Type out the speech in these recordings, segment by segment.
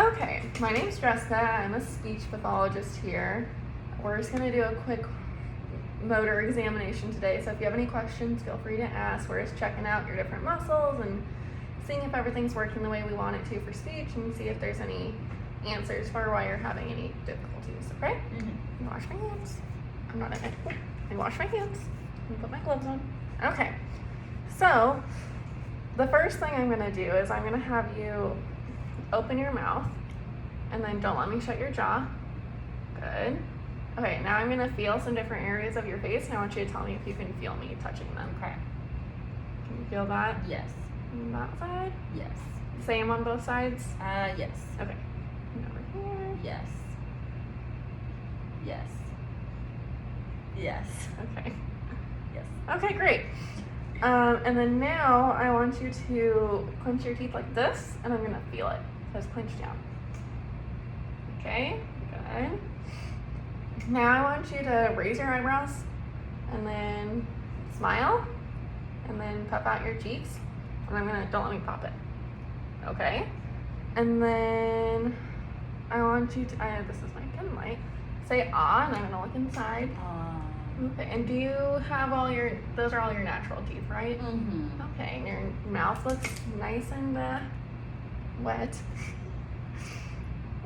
Okay, my name's Jessica. I'm a speech pathologist here. We're just going to do a quick motor examination today. So if you have any questions, feel free to ask. We're just checking out your different muscles and seeing if everything's working the way we want it to for speech and see if there's any answers for why you're having any difficulties, okay? Mm-hmm. Wash my hands. I'm not in it. Let me wash my hands. Let me put my gloves on. Okay, so the first thing I'm going to do is I'm going to have you open your mouth and then don't let me shut your jaw. Good. Okay, now I'm going to feel some different areas of your face and I want you to tell me if you can feel me touching them. Okay. Can you feel that? Yes. On that side? Yes. Same on both sides? Yes. Okay. And over here? Yes. Yes. Yes. Okay. Yes. Okay, great. And then now I want you to clench your teeth like this, and I'm going to feel it. So it's clenched down. Okay, good. Now I want you to raise your eyebrows, and then smile, and then puff out your cheeks. And don't let me pop it. Okay? And then I want you to, this is my pen light, say ah, and I'm going to look inside. Okay, and do you have those are all your natural teeth, right? Mm-hmm. Okay, and your mouth looks nice and wet.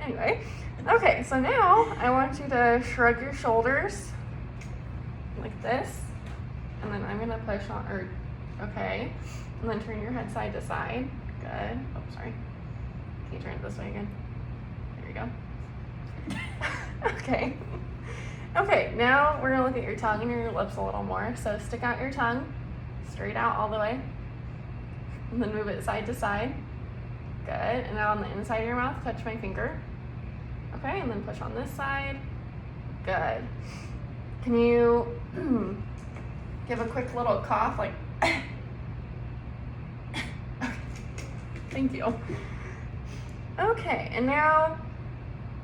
Anyway, okay, so now I want you to shrug your shoulders like this, and then I'm gonna push on, okay, and then turn your head side to side. Good. Oh, sorry. Can you turn it this way again? There you go. Okay. Okay, now we're gonna look at your tongue and your lips a little more. So stick out your tongue, straight out all the way, and then move it side to side. Good, and now on the inside of your mouth, touch my finger. Okay, and then push on this side. Good. Can you give a quick little cough, like, thank you. Okay, and now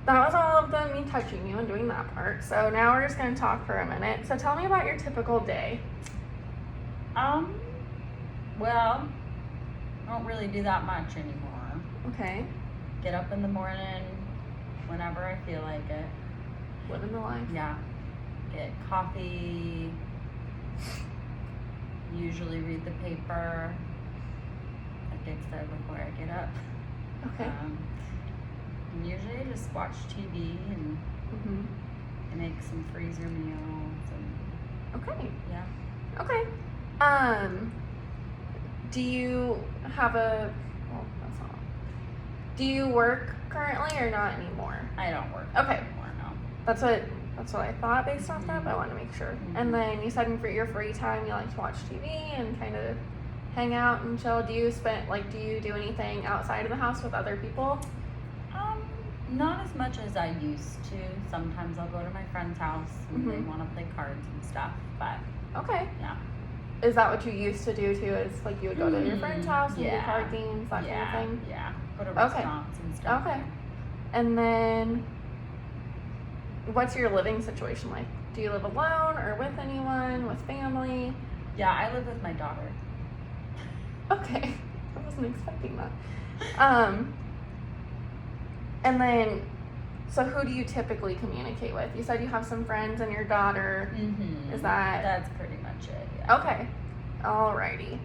that was all of me touching you and doing that part. So now we're just gonna talk for a minute. So tell me about your typical day. Well, I don't really do that much anymore. Okay. Get up in the morning whenever I feel like it. Living the life. Yeah. Get coffee. Usually read the paper. That gets there before I get up. Okay. And usually I just watch TV and make some freezer meals and Okay. yeah. Okay. Do you have that's not. Do you work currently or not anymore? I don't work Okay. anymore, no. That's what I thought based off that, but I want to make sure. And then you said for your free time you like to watch TV and kind of hang out and chill. Do you do anything outside of the house with other people? Not as much as I used to. Sometimes I'll go to my friend's house and they want to play cards and stuff, but okay. yeah. Is that what you used to do too? Is like you would go to your friend's house and do card games, that kind of thing? Yeah. Go to restaurants and stuff. Okay. And then what's your living situation like? Do you live alone or with anyone, with family? Yeah, I live with my daughter. Okay. I wasn't expecting that. And then, so who do you typically communicate with? You said you have some friends and your daughter. Mm-hmm. Is that? That's pretty much it, yeah. Okay. Alrighty.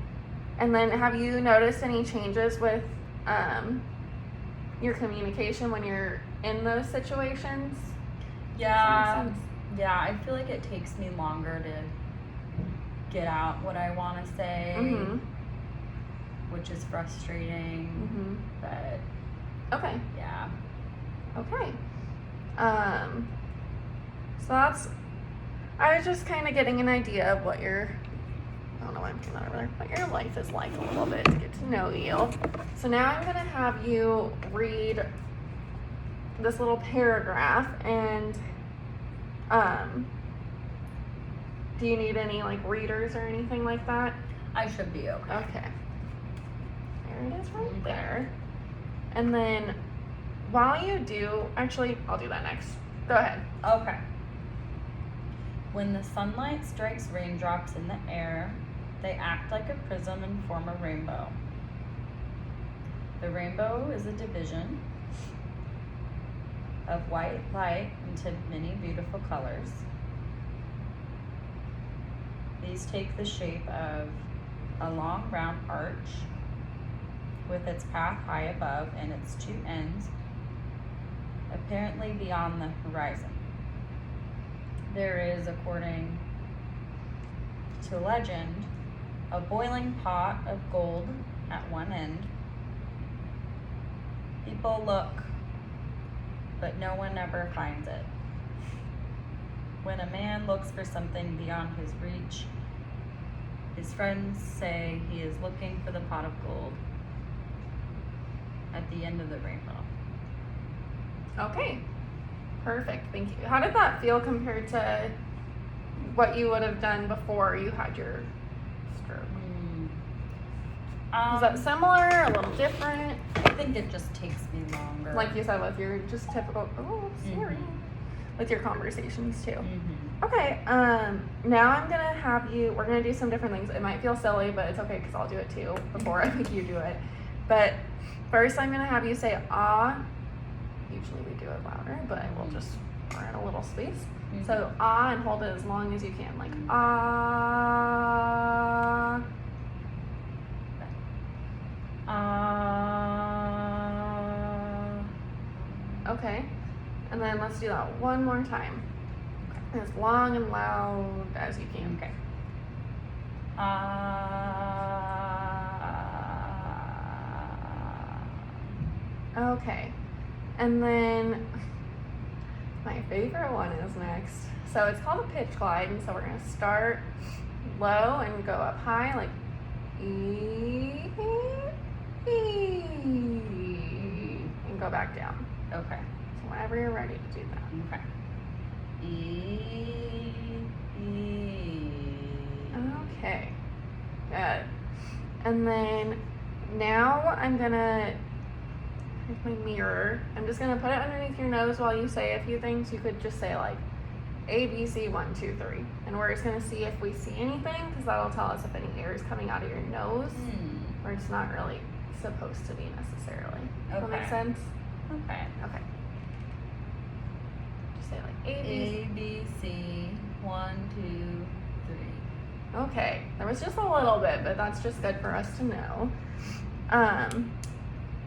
And then have you noticed any changes with your communication when you're in those situations? Yeah. Yeah, I feel like it takes me longer to get out what I want to say, which is frustrating, but okay. yeah. Okay. So I was just kind of getting an idea of what I don't know why I'm doing that over there, what your life is like a little bit to get to know you. So now I'm going to have you read this little paragraph and, do you need any readers or anything like that? I should be okay. Okay. There it is right there. And then while you do, actually, I'll do that next. Go ahead. Okay. When the sunlight strikes raindrops in the air, they act like a prism and form a rainbow. The rainbow is a division. of white light into many beautiful colors. These take the shape of a long round arch with its path high above and its two ends apparently beyond the horizon. There is, according to legend, a boiling pot of gold at one end. People look, but no one ever finds it. When a man looks for something beyond his reach, his friends say he is looking for the pot of gold at the end of the rainbow. Okay. Perfect. Thank you. How did that feel compared to what you would have done before you had your stroke? Is that similar? A little different? I think it just takes me longer. Like you said, with your just typical, sorry, with your conversations too. Okay, now I'm gonna have you, we're gonna do some different things. It might feel silly, but it's okay because I'll do it too before I make you do it. But first I'm gonna have you say ah. Usually we do it louder, but we'll just, we're in a little space. So ah, and hold it as long as you can, like ah. Okay, and then let's do that one more time. As long and loud as you can. Okay. Okay, and then my favorite one is next. So it's called a pitch glide, and so we're gonna start low and go up high, like E, and go back down. Okay. So whenever you're ready to do that. Okay. E. Okay, good. And then now I'm gonna, here's my mirror. I'm just gonna put it underneath your nose while you say a few things. You could just say like A, B, C, 1, 2, 3. And we're just gonna see if we see anything, because that'll tell us if any air is coming out of your nose, or it's not really supposed to be necessarily. Does that make sense? Okay. Okay. Just say like A, B, C. 1, 2, 3. Okay, there was just a little bit, but that's just good for us to know.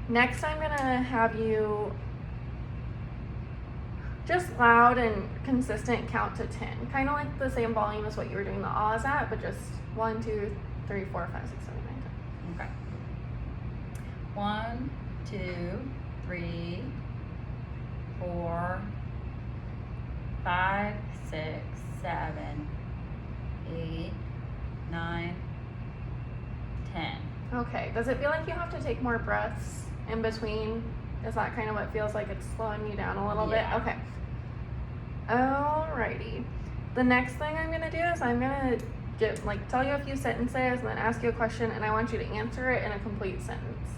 Next I'm gonna have you just loud and consistent count to 10. Kind of like the same volume as what you were doing the ahs at, but just 1, 2, 3, 4, 5, 6, 7, 8, 10. Okay. 1, 2, 3, 4, 5, 6, 7, 8, 9, 10. Okay, does it feel like you have to take more breaths in between? Is that kind of what feels like it's slowing you down a little bit? Okay. Alrighty. The next thing I'm gonna do is I'm gonna tell you a few sentences and then ask you a question, and I want you to answer it in a complete sentence.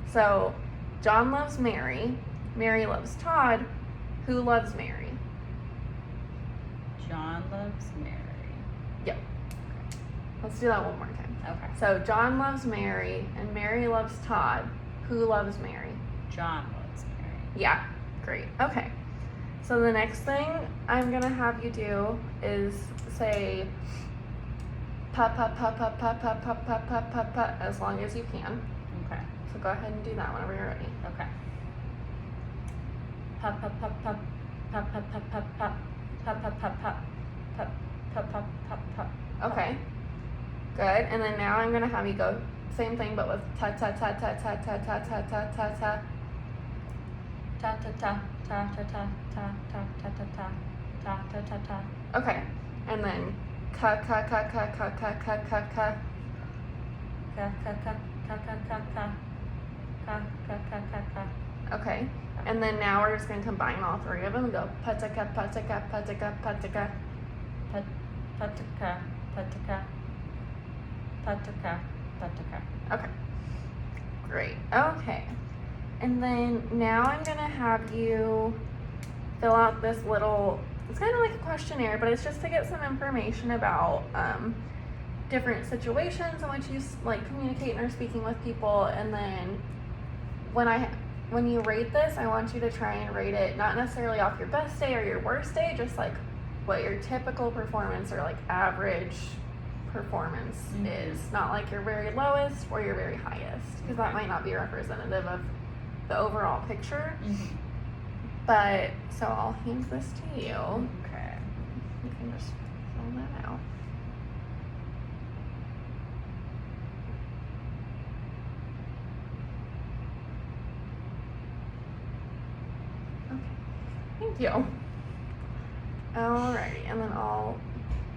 So, John loves Mary. Mary loves Todd. Who loves Mary? John loves Mary. Yep. Let's do that one more time. Okay. So, John loves Mary and Mary loves Todd. Who loves Mary? John loves Mary. Yeah, great. Okay. So the next thing I'm gonna have you do is say pa pa pa pa pa pa pa pa pa pa pa as long as you can. Okay. So go ahead and do that whenever you're ready. Okay. Pa pa pa pa pa pa pa pa pa pa pa pa pa pa pa pa pa pa. Okay. Good. And then now I'm gonna have you go same thing but with ta ta ta ta ta ta ta ta ta ta ta. Ta ta ta ta ta ta ta ta ta ta ta ta ta ta ta. Okay. And then ka ka ka ka ka ka ka ka ka. Ka ka ka ka ka ka ka. Ka ka ka ka ka. Okay. And then now we're just gonna combine all three of them and go pataka pataka pataka pataka. Pataka pataka pataka pataka. Okay. Great. Okay. And then now I'm gonna have you fill out this little, it's kind of like a questionnaire, but it's just to get some information about different situations in which you like communicate and are speaking with people. And then when I when you rate this, I want you to try and rate it not necessarily off your best day or your worst day, just like what your typical performance or like average performance is. Not like your very lowest or your very highest, because that might not be representative of the overall picture. But so I'll hand this to you. Okay. You can just fill that out. Okay. Thank you. Alrighty, and then I'll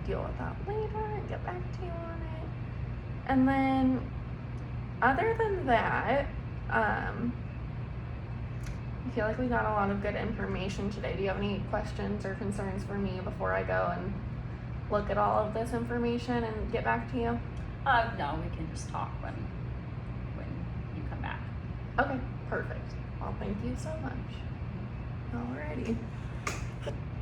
deal with that later and get back to you on it. And then, other than that, I feel like we got a lot of good information today. Do you have any questions or concerns for me before I go and look at all of this information and get back to you? No, we can just talk when you come back. Okay, perfect. Well, thank you so much. Alrighty.